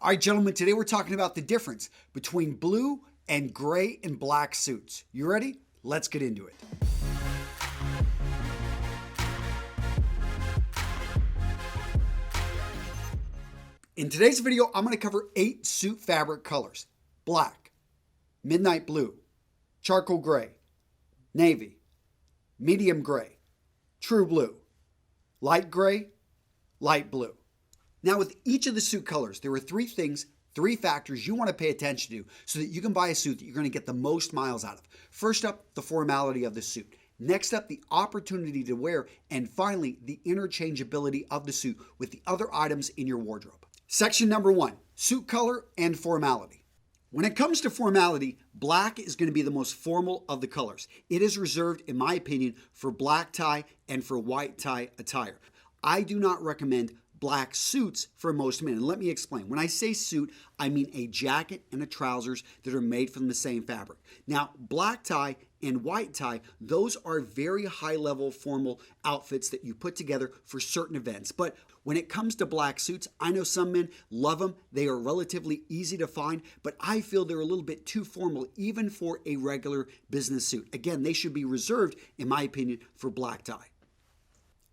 All right, gentlemen, today we're talking about the difference between blue and gray and black suits. You ready? Let's get into it. In today's video, I'm going to cover 8 suit fabric colors: black, midnight blue, charcoal gray, navy, medium gray, true blue, light gray, light blue. Now, with each of the suit colors, there are 3 factors you want to pay attention to so that you can buy a suit that you're going to get the most miles out of. First up, the formality of the suit. Next up, the opportunity to wear. And finally, the interchangeability of the suit with the other items in your wardrobe. Section number 1, suit color and formality. When it comes to formality, black is going to be the most formal of the colors. It is reserved, in my opinion, for black tie and for white tie attire. I do not recommend black suits for most men. And let me explain. When I say suit, I mean a jacket and a trousers that are made from the same fabric. Now, black tie and white tie, those are very high-level formal outfits that you put together for certain events. But when it comes to black suits, I know some men love them. They are relatively easy to find, but I feel they're a little bit too formal even for a regular business suit. Again, they should be reserved, in my opinion, for black tie.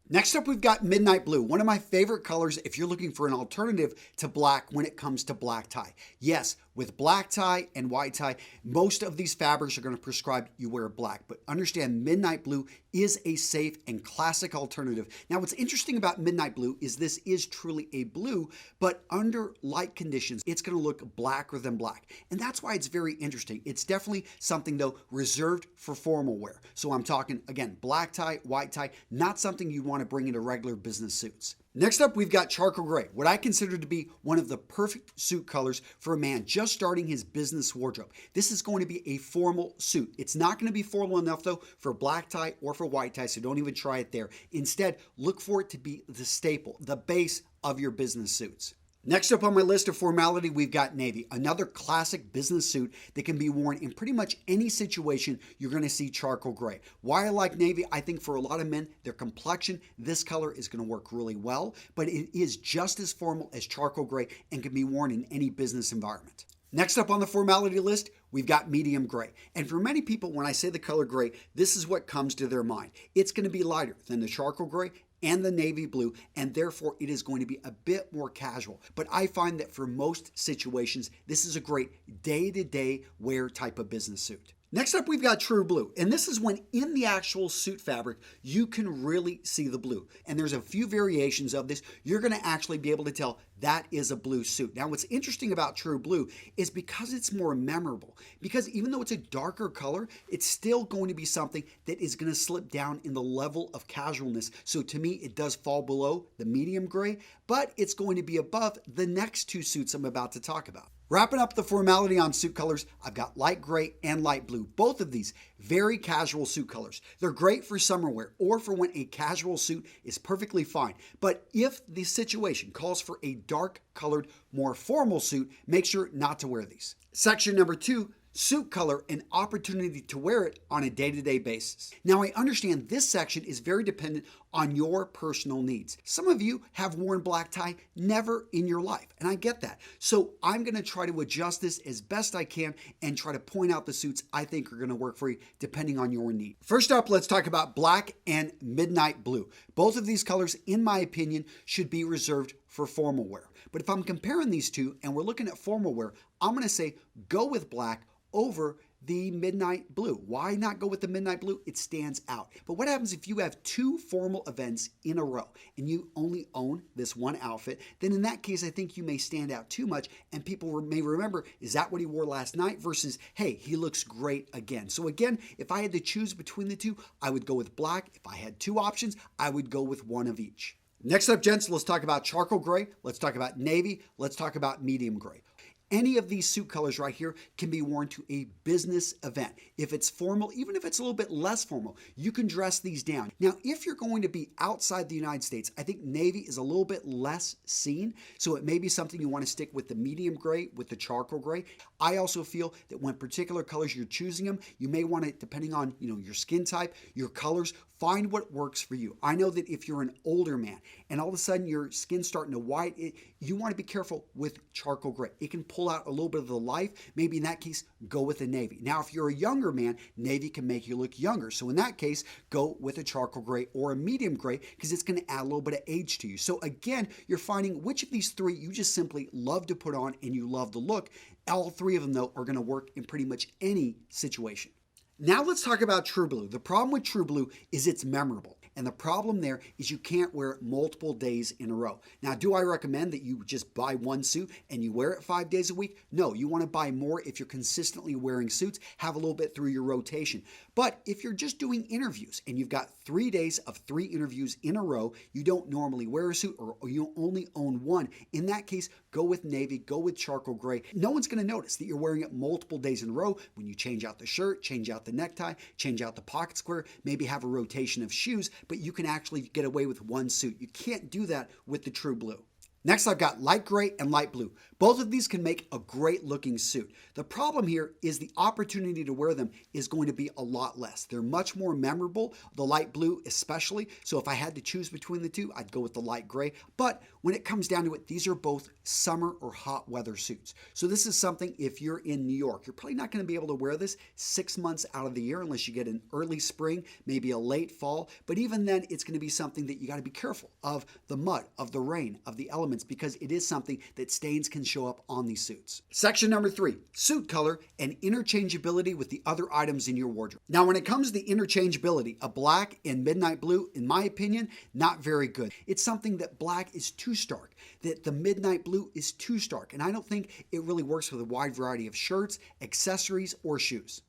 Next up, we've got midnight blue, one of my favorite colors if you're looking for an alternative to black when it comes to black tie. Yes, with black tie and white tie, most of these fabrics are going to prescribe you wear black, but understand midnight blue is a safe and classic alternative. Now, what's interesting about midnight blue is this is truly a blue, but under light conditions, it's going to look blacker than black. And that's why it's very interesting. It's definitely something, though, reserved for formal wear. So I'm talking, again, black tie, white tie, not something you want to bring into regular business suits. Next up, we've got charcoal gray, what I consider to be one of the perfect suit colors for a man just starting his business wardrobe. This is going to be a formal suit. It's not going to be formal enough, though, for black tie or for white tie, so don't even try it there. Instead, look for it to be the staple, the base of your business suits. Next up on my list of formality, we've got navy, another classic business suit that can be worn in pretty much any situation. You're going to see charcoal gray. Why I like navy, I think for a lot of men, their complexion, this color is going to work really well, but it is just as formal as charcoal gray and can be worn in any business environment. Next up on the formality list, we've got medium gray. And for many people, when I say the color gray, this is what comes to their mind. It's going to be lighter than the charcoal gray and the navy blue, and therefore it is going to be a bit more casual. But I find that for most situations, this is a great day-to-day wear type of business suit. Next up, we've got true blue, and this is when in the actual suit fabric, you can really see the blue. And there's a few variations of this. You're going to actually be able to tell that is a blue suit. Now, what's interesting about true blue is because it's more memorable, because even though it's a darker color, it's still going to be something that is going to slip down in the level of casualness. So to me, it does fall below the medium gray, but it's going to be above the next 2 suits I'm about to talk about. Wrapping up the formality on suit colors, I've got light gray and light blue. Both of these very casual suit colors. They're great for summer wear or for when a casual suit is perfectly fine. But if the situation calls for a dark colored, more formal suit, make sure not to wear these. Section number 2, suit color and opportunity to wear it on a day-to-day basis. Now, I understand this section is very dependent on your personal needs. Some of you have worn black tie never in your life, and I get that. So I'm going to try to adjust this as best I can and try to point out the suits I think are going to work for you depending on your need. First up, let's talk about black and midnight blue. Both of these colors, in my opinion, should be reserved for formal wear. But if I'm comparing these two and we're looking at formal wear, I'm going to say go with black over the midnight blue. Why not go with the midnight blue? It stands out. But what happens if you have 2 formal events in a row and you only own this one outfit? Then in that case, I think you may stand out too much and people may remember, is that what he wore last night versus, hey, he looks great again. So again, if I had to choose between the two, I would go with black. If I had 2 options, I would go with one of each. Next up, gents, let's talk about charcoal gray. Let's talk about navy. Let's talk about medium gray. Any of these suit colors right here can be worn to a business event. If it's formal, even if it's a little bit less formal, you can dress these down. Now, if you're going to be outside the United States, I think navy is a little bit less seen, so it may be something you want to stick with the medium gray, with the charcoal gray. I also feel that when particular colors you're choosing them, you may want to, depending on your skin type, your colors, find what works for you. I know that if you're an older man and all of a sudden your skin's starting to white, you want to be careful with charcoal gray. It can pull out a little bit of the life. Maybe in that case, go with a navy. Now, if you're a younger man, navy can make you look younger. So in that case, go with a charcoal gray or a medium gray because it's going to add a little bit of age to you. So again, you're finding which of these three you just simply love to put on and you love the look. All three of them, though, are going to work in pretty much any situation. Now let's talk about True Blue. The problem with True Blue is it's memorable. And the problem there is you can't wear it multiple days in a row. Now, do I recommend that you just buy one suit and you wear it 5 days a week? No, you want to buy more if you're consistently wearing suits, have a little bit through your rotation. But if you're just doing interviews and you've got 3 days of 3 interviews in a row, you don't normally wear a suit or you only own one. In that case, go with navy, go with charcoal gray. No one's going to notice that you're wearing it multiple days in a row when you change out the shirt, change out the necktie, change out the pocket square, maybe have a rotation of shoes, but you can actually get away with one suit. You can't do that with the True Blue. Next, I've got light gray and light blue. Both of these can make a great looking suit. The problem here is the opportunity to wear them is going to be a lot less. They're much more memorable, the light blue especially. So if I had to choose between the two, I'd go with the light gray. But when it comes down to it, these are both summer or hot weather suits. So this is something, if you're in New York, you're probably not going to be able to wear this 6 months out of the year unless you get an early spring, maybe a late fall. But even then, it's going to be something that you got to be careful of the mud, of the rain, of the elements, because it is something that stains can show up on these suits. Section number 3, suit color and interchangeability with the other items in your wardrobe. Now, when it comes to the interchangeability, a black and midnight blue, in my opinion, not very good. It's something that black is too stark, that the midnight blue is too stark, and I don't think it really works with a wide variety of shirts, accessories, or shoes.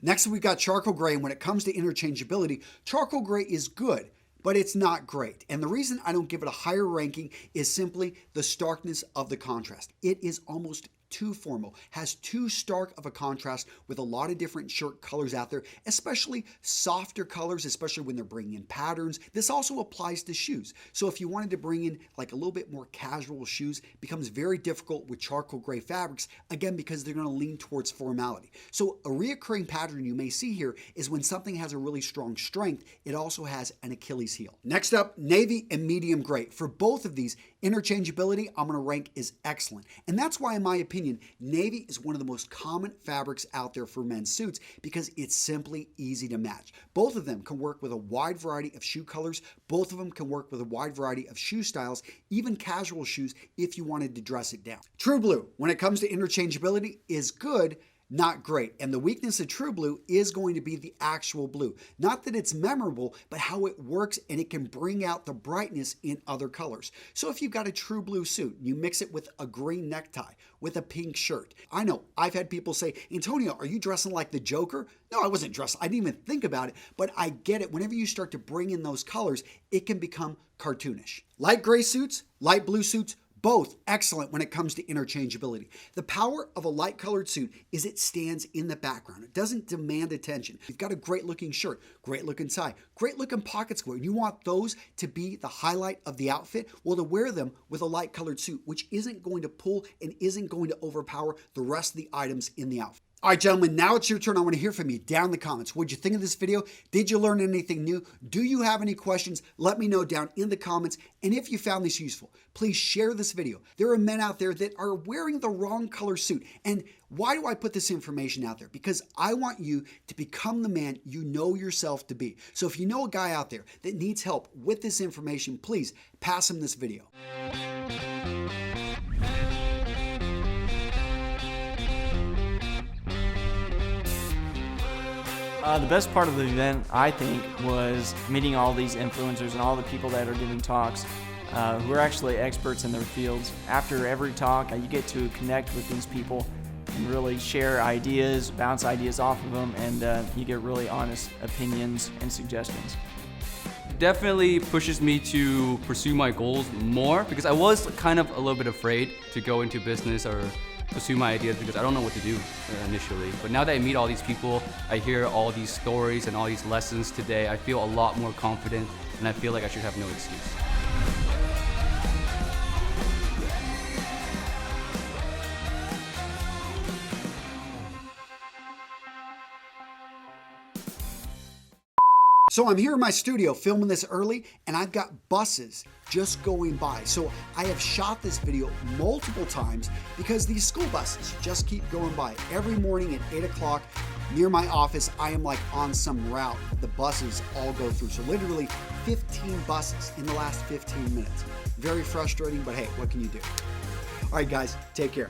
Next, we've got charcoal gray, and when it comes to interchangeability, charcoal gray is good, but it's not great. And the reason I don't give it a higher ranking is simply the starkness of the contrast. It is almost too formal, has too stark of a contrast with a lot of different shirt colors out there, especially softer colors, especially when they're bringing in patterns. This also applies to shoes. So if you wanted to bring in like a little bit more casual shoes, it becomes very difficult with charcoal gray fabrics, again, because they're going to lean towards formality. So a reoccurring pattern you may see here is when something has a really strong strength, it also has an Achilles heel. Next up, navy and medium gray. For both of these, interchangeability I'm going to rank is excellent. And that's why, in my opinion, navy is one of the most common fabrics out there for men's suits because it's simply easy to match. Both of them can work with a wide variety of shoe colors. Both of them can work with a wide variety of shoe styles, even casual shoes if you wanted to dress it down. True Blue, when it comes to interchangeability, is good, not great. And the weakness of True Blue is going to be the actual blue. Not that it's memorable, but how it works and it can bring out the brightness in other colors. So if you've got a True Blue suit, you mix it with a green necktie, with a pink shirt. I know, I've had people say, Antonio, are you dressing like the Joker? No, I wasn't dressed. I didn't even think about it, but I get it. Whenever you start to bring in those colors, it can become cartoonish. Light gray suits, light blue suits, both excellent when it comes to interchangeability. The power of a light colored suit is it stands in the background. It doesn't demand attention. You've got a great looking shirt, great looking tie, great looking pocket square, and you want those to be the highlight of the outfit. Well, to wear them with a light colored suit, which isn't going to pull and isn't going to overpower the rest of the items in the outfit. All right, gentlemen, now it's your turn. I want to hear from you down in the comments. What did you think of this video? Did you learn anything new? Do you have any questions? Let me know down in the comments. And if you found this useful, please share this video. There are men out there that are wearing the wrong color suit. And why do I put this information out there? Because I want you to become the man you know yourself to be. So if you know a guy out there that needs help with this information, please pass him this video. The best part of the event, I think, was meeting all these influencers and all the people that are giving talks who are actually experts in their fields. After every talk, you get to connect with these people and really share ideas, bounce ideas off of them, and you get really honest opinions and suggestions. Definitely pushes me to pursue my goals more because I was kind of a little bit afraid to go into business or pursue my ideas because I don't know what to do initially. But now that I meet all these people, I hear all these stories and all these lessons today, I feel a lot more confident, and I feel like I should have no excuse. So I'm here in my studio filming this early, and I've got buses just going by. So I have shot this video multiple times because these school buses just keep going by. Every morning at 8 o'clock near my office, I am like on some route. The buses all go through. So literally 15 buses in the last 15 minutes. Very frustrating, but hey, what can you do? All right, guys, take care.